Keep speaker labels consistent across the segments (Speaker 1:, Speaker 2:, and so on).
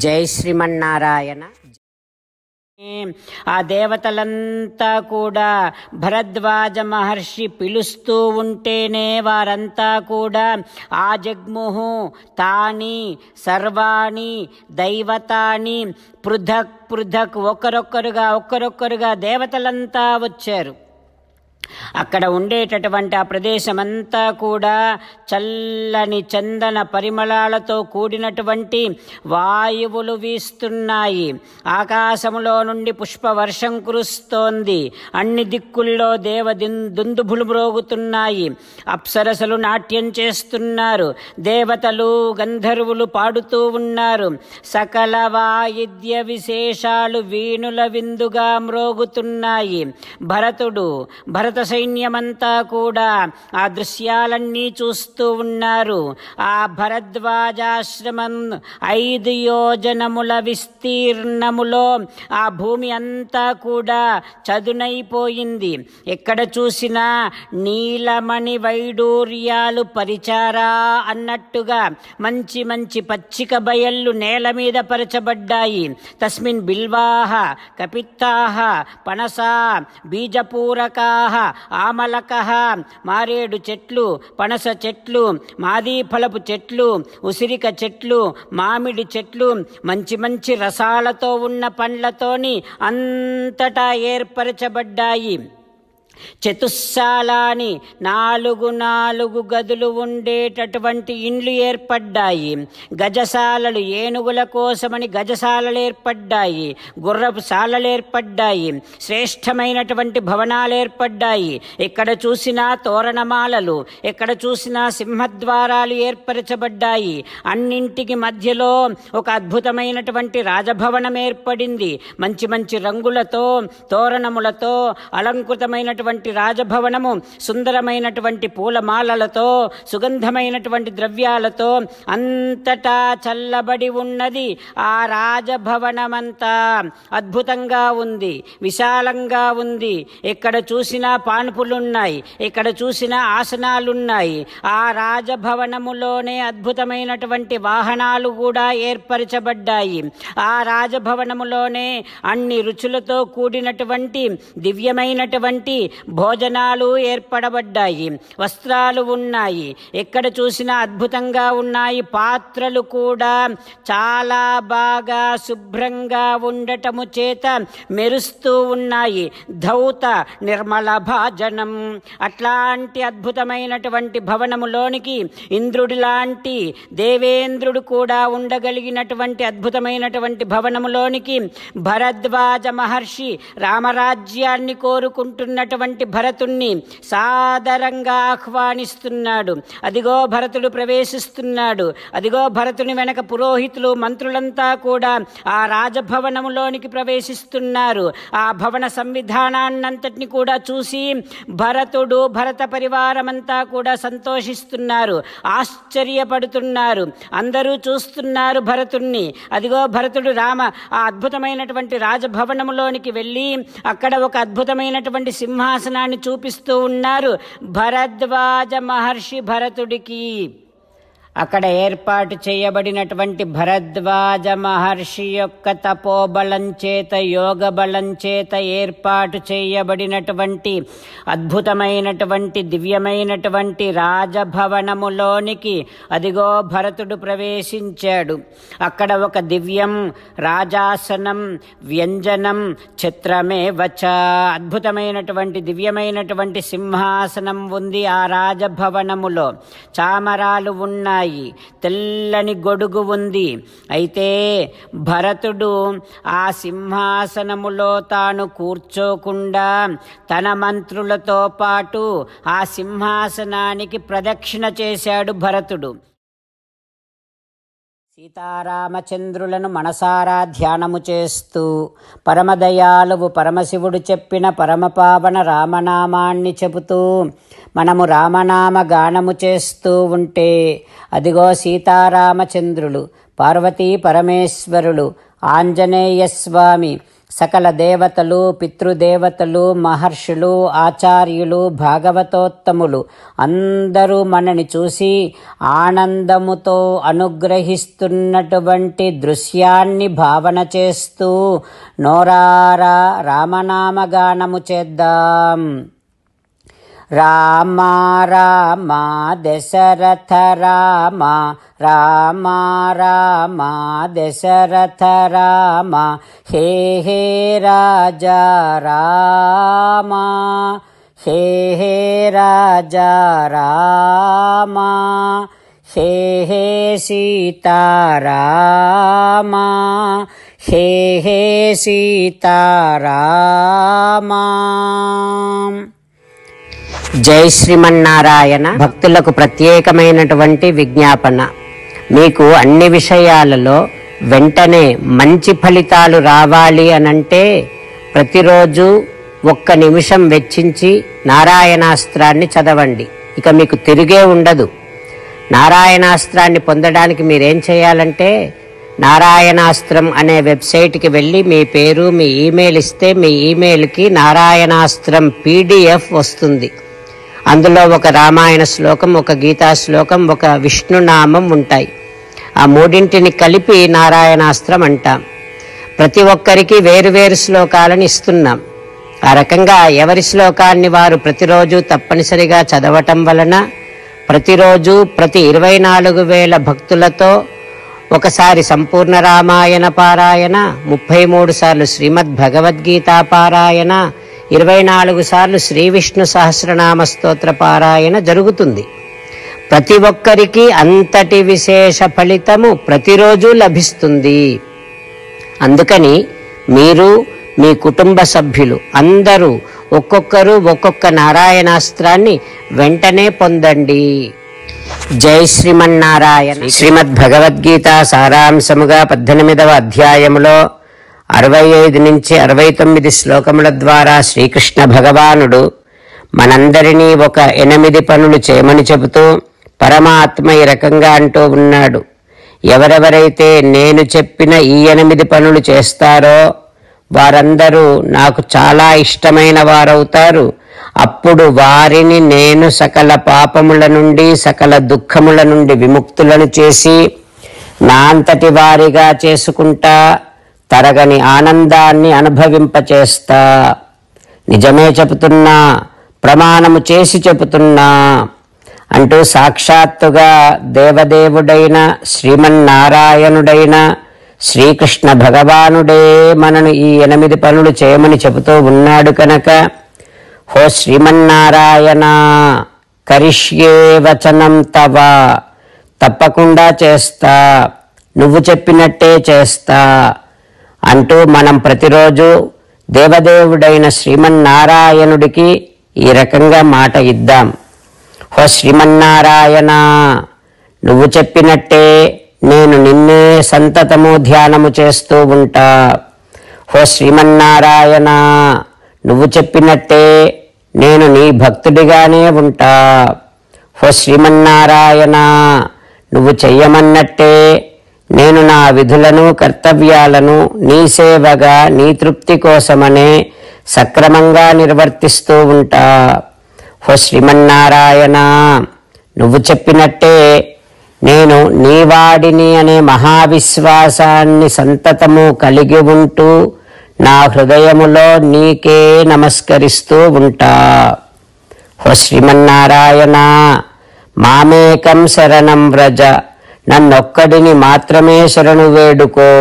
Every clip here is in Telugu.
Speaker 1: జై శ్రీమన్నారాయణ. ఆ దేవతలంతా కూడా భరద్వాజ మహర్షి పిలుస్తూ ఉంటేనే వారంతా కూడా ఆ జగ్ముహు తాని సర్వాణి దైవతాని పృథక్ పృథక్ ఒక్కరొక్కరుగా దేవతలంతా వచ్చారు. అక్కడ ఉండేటటువంటి ఆ ప్రదేశమంతా కూడా చల్లని చందన పరిమళాలతో కూడినటువంటి వాయువులు వీస్తున్నాయి. ఆకాశములో నుండి పుష్పవర్షం కురుస్తోంది. అన్ని దిక్కుల్లో దుందుభులు మ్రోగుతున్నాయి. అప్సరసలు నాట్యం చేస్తున్నారు. దేవతలు గంధర్వులు పాడుతూ ఉన్నారు. సకల వాయిద్య విశేషాలు వీణుల విందుగా మ్రోగుతున్నాయి. భరత సైన్యమంతా కూడా ఆ దృశ్యాలన్నీ చూస్తూ ఉన్నారు. ఆ భరద్వాజాశ్రమం 5 యోజనముల విస్తీర్ణములో ఆ భూమి అంతా కూడా చదునైపోయింది. ఎక్కడ చూసినా నీలమణి వైడూర్యాలు పరిచారా అన్నట్టుగా మంచి మంచి పచ్చిక బయళ్ళు నేల మీద పరచబడ్డాయి. తస్మిన్ బిల్వాహ కపిత్తాహ పనసా బీజపూరకాహ ఆమలకః, మారేడు చెట్లు, పనస చెట్లు, మాదీఫలపు చెట్లు, ఉసిరిక చెట్లు, మామిడి చెట్లు, మంచి మంచి రసాలతో ఉన్న పండ్లతోని అంతటా ఏర్పరచబడ్డాయి. చతుస్సాలాని 4 గదులు ఉండేటటువంటి ఇండ్లు ఏర్పడ్డాయి. గజశాలలు, ఏనుగుల కోసమని గజశాలలు ఏర్పడ్డాయి. గుర్రపు శాలలు ఏర్పడ్డాయి. శ్రేష్టమైనటువంటి భవనాలు ఏర్పడ్డాయి. ఎక్కడ చూసినా తోరణమాలలు, ఎక్కడ చూసినా సింహద్వారాలు ఏర్పరచబడ్డాయి. అన్నింటికి మధ్యలో ఒక అద్భుతమైనటువంటి రాజభవనం ఏర్పడింది. మంచి మంచి రంగులతో తోరణములతో అలంకృతమైనటువంటి రాజభవనము సుందరమైనటువంటి పూలమాలలతో సుగంధమైనటువంటి ద్రవ్యాలతో అంతటా చల్లబడి ఉన్నది. ఆ రాజభవనమంతా అద్భుతంగా ఉంది, విశాలంగా ఉంది. ఎక్కడ చూసినా పాన్పులున్నాయి, ఎక్కడ చూసినా ఆసనాలున్నాయి. ఆ రాజభవనములోనే అద్భుతమైనటువంటి వాహనాలు కూడా ఏర్పరచబడ్డాయి. ఆ రాజభవనములోనే అన్ని రుచులతో కూడినటువంటి దివ్యమైనటువంటి భోజనాలు ఏర్పడబడ్డాయి. వస్త్రాలు ఉన్నాయి, ఎక్కడ చూసినా అద్భుతంగా ఉన్నాయి. పాత్రలు కూడా చాలా బాగా శుభ్రంగా ఉండటము చేత మెరుస్తూ ఉన్నాయి. ధౌత నిర్మల భాజనం. అట్లాంటి అద్భుతమైనటువంటి భవనములోనికి ఇంద్రుడి లాంటి దేవేంద్రుడు కూడా ఉండగలిగినటువంటి అద్భుతమైనటువంటి భవనములోనికి భరద్వాజ మహర్షి రామరాజ్యాన్ని కోరుకుంటున్నటువంటి భరతుణ్ణి సాదరంగా ఆహ్వానిస్తున్నాడు. అదిగో భరతుడు ప్రవేశిస్తున్నాడు. అదిగో భరతుని వెనక పురోహితులు మంత్రులంతా కూడా ఆ రాజభవనములోనికి ప్రవేశిస్తున్నారు. ఆ భవన సంవిధానాన్నంతటిని కూడా చూసి భరత పరివారమంతా కూడా సంతోషిస్తున్నారు, ఆశ్చర్యపడుతున్నారు. అందరూ చూస్తున్నారు భరతుణ్ణి. అదిగో భరతుడు ఆ అద్భుతమైనటువంటి రాజభవనములోనికి వెళ్ళి అక్కడ ఒక అద్భుతమైనటువంటి సింహాసనాన్ని చూపిస్తూ ఉన్నారు భరద్వాజ మహర్షి భరతుడికి. అక్కడ ఏర్పాటు చేయబడినటువంటి భరద్వాజ మహర్షి యొక్క తపోబలం చేత, యోగ బలం చేత ఏర్పాటు చేయబడినటువంటి అద్భుతమైనటువంటి దివ్యమైనటువంటి రాజభవనములోనికి అదిగో భరతుడు ప్రవేశించాడు. అక్కడ ఒక దివ్యం రాజాసనం వ్యంజనం ఛత్రమే వచ, అద్భుతమైనటువంటి దివ్యమైనటువంటి సింహాసనం ఉంది ఆ రాజభవనములో. చామరాలు ఉన్నాయి, తెల్లని గొడుగు ఉంది. అయితే భరతుడు ఆ సింహాసనములో తాను కూర్చోకుండా తన మంత్రులతో పాటు ఆ సింహాసనానికి ప్రదక్షిణ చేశాడు భరతుడు. సీతారామచంద్రులను మనసారా ధ్యానము చేస్తూ పరమదయాలువు పరమశివుడు చెప్పిన పరమపావన రామనామాన్ని చెబుతూ మనము రామనామ గానము చేస్తూ ఉంటే అదిగో సీతారామచంద్రులు, పార్వతీ పరమేశ్వరులు, ఆంజనేయ స్వామి, సకల దేవతలు, పితృదేవతలు, మహర్షులు, ఆచార్యులు, భాగవతోత్తములు అందరూ మనని చూసి ఆనందముతో అనుగ్రహిస్తున్నటువంటి దృశ్యాన్ని భావన చేస్తూ నోరారా రామనామగానము చేద్దాం. రామ రామ దశరథ రామ, రామ రామ దశరథ రామ, హే హే రాజా రామ, హే హే రాజా రామ, హే హే సీతారామ, హే హే సీతారామ. జై శ్రీమన్నారాయణ. భక్తులకు ప్రత్యేకమైనటువంటి విజ్ఞాపన. మీకు అన్ని విషయాలలో వెంటనే మంచి ఫలితాలు రావాలి అనంటే ప్రతిరోజు 1 నిమిషం వెచ్చించి నారాయణాస్త్రాన్ని చదవండి. ఇక మీకు తిరిగే ఉండదు. నారాయణాస్త్రాన్ని పొందడానికి మీరేం చేయాలంటే నారాయణాస్త్రం అనే వెబ్సైట్కి వెళ్ళి మీ పేరు, మీ ఈమెయిల్ ఇస్తే మీ ఈమెయిల్కి నారాయణాస్త్రం PDF వస్తుంది. అందులో ఒక రామాయణ శ్లోకం, ఒక గీతా శ్లోకం, ఒక విష్ణునామం ఉంటాయి. ఆ మూడింటిని కలిపి నారాయణాస్త్రం అంటాం. ప్రతి ఒక్కరికి వేరువేరు శ్లోకాలను ఇస్తున్నాం. ఆ రకంగా ఎవరి శ్లోకాన్ని వారు ప్రతిరోజు తప్పనిసరిగా చదవటం వలన ప్రతిరోజు ప్రతి 24,000 భక్తులతో ఒకసారి సంపూర్ణ రామాయణ పారాయణ, 33 సార్లు శ్రీమద్ భగవద్గీత పారాయణ, 24 సార్లు శ్రీ విష్ణు సహస్రనామ స్తోత్ర పారాయణ జరుగుతుంది. ప్రతి ఒక్కరికి అంతటి విశేష ఫలితము ప్రతిరోజు లభిస్తుంది. అందుకని మీరు, మీ కుటుంబ సభ్యులు అందరూ ఒక్కొక్కరు ఒక్కొక్క నారాయణాస్త్రాన్ని వెంటనే పొందండి. జై శ్రీమన్నారాయణ. శ్రీమద్ భగవద్గీత సారాంశముగా 18వ అధ్యాయములో 65 నుంచి 69 శ్లోకముల ద్వారా శ్రీకృష్ణ భగవానుడు మనందరినీ ఒక 8 పనులు చేయమని చెబుతూ పరమాత్మ ఈ రకంగా అంటూ ఉన్నాడు. ఎవరెవరైతే నేను చెప్పిన ఈ 8 పనులు చేస్తారో వారందరూ నాకు చాలా ఇష్టమైన వారవుతారు. అప్పుడు వారిని నేను సకల పాపముల నుండి, సకల దుఃఖముల నుండి విముక్తులను చేసి నా అంతటి వారిగా చేసుకుంటా, తరగని ఆనందాన్ని అనుభవింపచేస్తా. నిజమే చెబుతున్నా, ప్రమాణము చేసి చెబుతున్నా అంటూ సాక్షాత్తుగా దేవదేవుడైన శ్రీమన్నారాయణుడైన శ్రీకృష్ణ భగవానుడే మనను ఈ 8 పనులు చేయమని చెబుతూ ఉన్నాడు కనుక, హో శ్రీమన్నారాయణ, కరిష్యే వచనం తవ, తప్పకుండా చేస్తా, నువ్వు చెప్పినట్టే చేస్తా అంటూ మనం ప్రతిరోజు దేవదేవుడైన శ్రీమన్నారాయణుడికి ఈ రకంగా మాట ఇద్దాం. హో శ్రీమన్నారాయణ, నువ్వు చెప్పినట్టే నేను నిన్నే సంతతము ధ్యానము చేస్తూ ఉంటా. హో శ్రీమన్నారాయణ, నువ్వు చెప్పినట్టే నేను నీ భక్తుడిగానే ఉంటా. హో శ్రీమన్నారాయణ, నువ్వు చెయ్యమన్నట్టే నేను నా విధులను, కర్తవ్యాలను నీ సేవగా, నీ తృప్తి కోసమనే సక్రమంగా నిర్వర్తిస్తూ ఉంటా. హో శ్రీమన్నారాయణ, నువ్వు చెప్పినట్టే నేను నీవాడిని అనే మహావిశ్వాసాన్ని సంతతము కలిగి ఉంటూ నా హృదయములో నీకే నమస్కరిస్తూ ఉంటా. హో శ్రీమన్నారాయణ, మామేకం శరణం వ్రజ, నన్నొక్కడిని మాత్రమే శరణు వేడుకో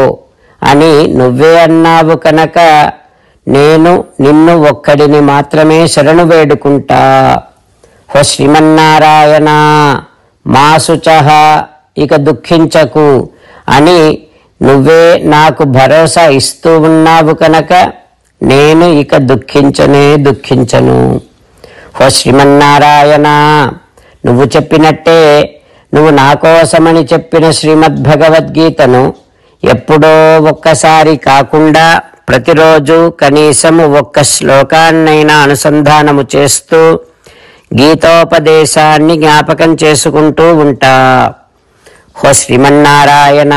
Speaker 1: అని నువ్వే అన్నావు కనుక నేను నిన్ను ఒక్కడిని మాత్రమే శరణు వేడుకుంటా. హో శ్రీమన్నారాయణ, మా శుచః, ఇక దుఃఖించకు అని నువ్వే నాకు భరోసా ఇస్తూ ఉన్నావు కనుక నేను ఇక దుఃఖించను. హో శ్రీమన్నారాయణ, నువ్వు చెప్పినట్టే నువ్వు నా కోసమని చెప్పిన శ్రీమద్ భగవద్గీతను ఎప్పుడో ఒక్కసారి కాకుండా ప్రతిరోజు కనీసము 1 శ్లోకాన్నైనా అనుసంధానము చేస్తూ గీతోపదేశాన్ని జ్ఞాపకం చేసుకుంటూ ఉంటా. హో శ్రీమన్నారాయణ,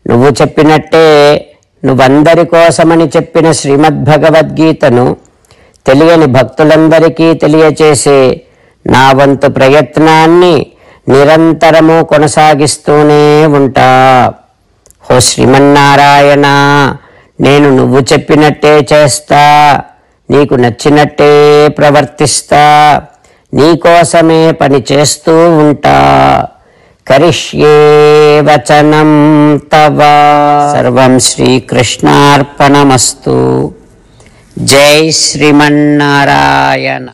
Speaker 1: నువ్వు చెప్పినట్టే నువ్వందరి కోసమని చెప్పిన శ్రీమద్భగవద్గీతను తెలియని భక్తులందరికీ తెలియచేసే నా వంతు ప్రయత్నాన్ని నిరంతరము కొనసాగిస్తూనే ఉంటా. ఓ శ్రీమన్నారాయణ, నేను నువ్వు చెప్పినట్టే చేస్తా, నీకు నచ్చినట్టే ప్రవర్తిస్తా, నీకోసమే పని చేస్తూ ఉంటా. కరిష్యే వచనం తవ. సర్వం శ్రీకృష్ణార్పణమస్తు. జై శ్రీమన్నారాయణ.